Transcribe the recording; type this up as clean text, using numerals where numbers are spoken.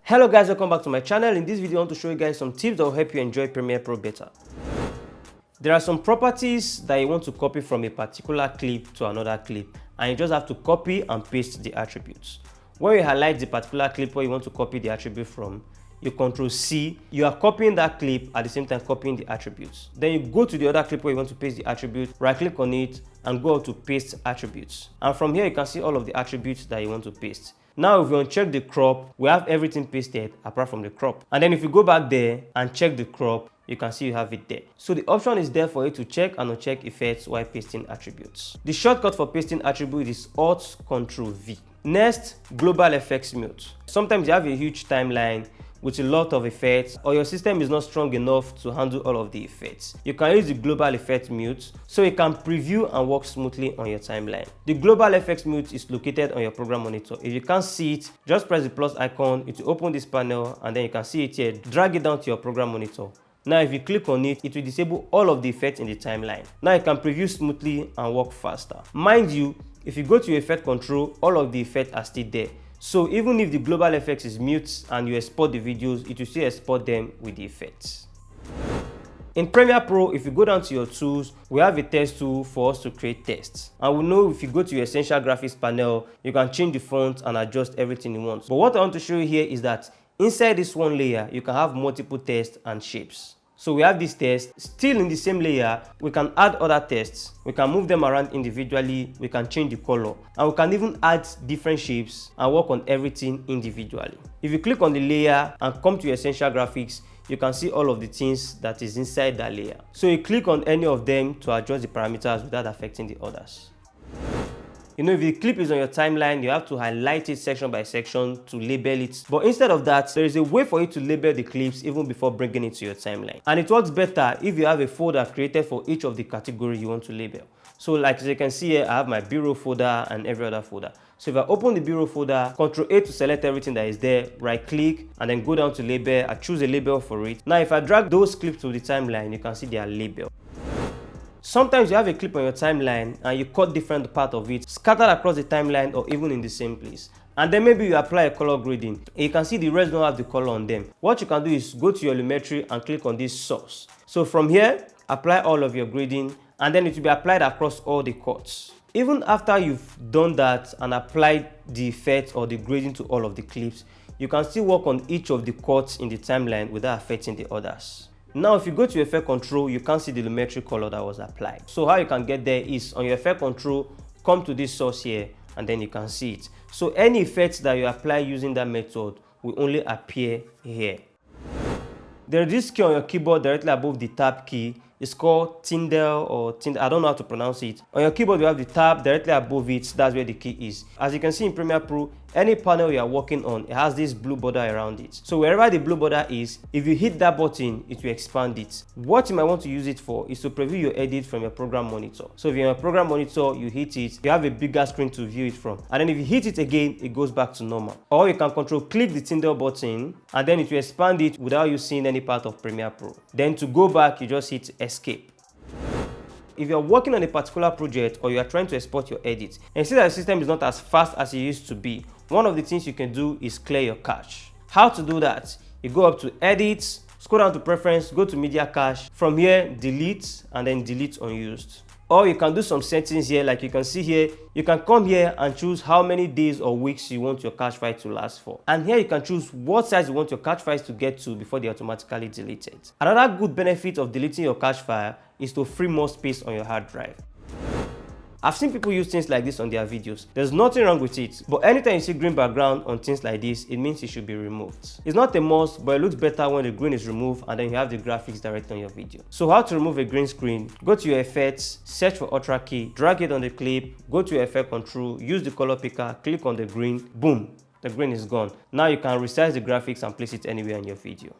Hello guys, welcome back to my channel. In this video I want to show you guys some tips that will help you enjoy Premiere Pro better. There are some properties that you want to copy from a particular clip to another clip, and you just have to copy and paste the attributes. When you highlight the particular clip where you want to copy the attribute from, you Ctrl C, you are copying that clip at the same time copying the attributes. Then you go to the other clip where you want to paste the attribute, right click on it and go to paste attributes. And from here you can see all of the attributes that you want to paste. Now if you uncheck the crop, we have everything pasted apart from the crop. And then if you go back there and check the crop, you can see you have it there. So the option is there for you to check and uncheck effects while pasting attributes. The shortcut for pasting attribute is Alt Ctrl V. Next, global effects mute. Sometimes you have a huge timeline with a lot of effects, or your system is not strong enough to handle all of the effects. You can use the global effect mute so it can preview and work smoothly on your timeline. The global effects mute is located on your program monitor. If you can't see it, just press the plus icon, it will open this panel and then you can see it here. Drag it down to your program monitor. Now if you click on it, it will disable all of the effects in the timeline. Now you can preview smoothly and work faster. Mind you, if you go to effect control, all of the effects are still there. So even if the global effects is mute and you export the videos, it will still export them with the effects. In Premiere Pro, if you go down to your tools, we have a text tool for us to create text. And we know if you go to your essential graphics panel, you can change the font and adjust everything you want. But what I want to show you here is that inside this one layer, you can have multiple text and shapes. So we have this text, still in the same layer, we can add other texts, we can move them around individually, we can change the color, and we can even add different shapes and work on everything individually. If you click on the layer and come to your essential graphics, you can see all of the things that is inside that layer. So you click on any of them to adjust the parameters without affecting the others. You know, if the clip is on your timeline, you have to highlight it section by section to label it. But instead of that, there is a way for you to label the clips even before bringing it to your timeline. And it works better if you have a folder created for each of the category you want to label. So like as you can see here, I have my B-roll folder and every other folder. So if I open the B-roll folder, Ctrl A to select everything that is there, right click, and then go down to label. I choose a label for it. Now if I drag those clips to the timeline, you can see they are labeled. Sometimes you have a clip on your timeline and you cut different part of it, scattered across the timeline or even in the same place. And then maybe you apply a color grading. And you can see the rest don't have the color on them. What you can do is go to your Lumetri and click on this source. So from here, apply all of your grading and then it will be applied across all the cuts. Even after you've done that and applied the effect or the grading to all of the clips, you can still work on each of the cuts in the timeline without affecting the others. Now if you go to effect control, you can see the Lumetri color that was applied. So how you can get there is on your effect control, come to this source here and then you can see it. So any effects that you apply using that method will only appear here. There is this key on your keyboard directly above the tab key. It's called Tint or Tint, I don't know how to pronounce it. On your keyboard you have the tab directly above it, that's where the key is. As you can see in Premiere Pro, any panel you are working on, it has this blue border around it. So wherever the blue border is, if you hit that button, it will expand it. What you might want to use it for is to preview your edit from your program monitor. So if you're on your program monitor, you hit it, you have a bigger screen to view it from. And then if you hit it again, it goes back to normal. Or you can control click the Tint button and then it will expand it without you seeing any part of Premiere Pro. Then to go back, you just hit escape. If you're working on a particular project or you are trying to export your edit and you see that the system is not as fast as it used to be, one of the things you can do is clear your cache. How to do that? You go up to edit, scroll down to preference, go to media cache. From here, delete and then delete unused. Or you can do some settings here, like you can see here, you can come here and choose how many days or weeks you want your cache file to last for. And here you can choose what size you want your cache files to get to before they automatically delete it. Another good benefit of deleting your cache file is to free more space on your hard drive. I've seen people use things like this on their videos. There's nothing wrong with it, but anytime you see green background on things like this, it means it should be removed. It's not a must, but it looks better when the green is removed and then you have the graphics directly on your video. So how to remove a green screen? Go to your effects, search for Ultra key, drag it on the clip, go to your effect control, use the color picker, click on the green, boom, the green is gone. Now you can resize the graphics and place it anywhere in your video.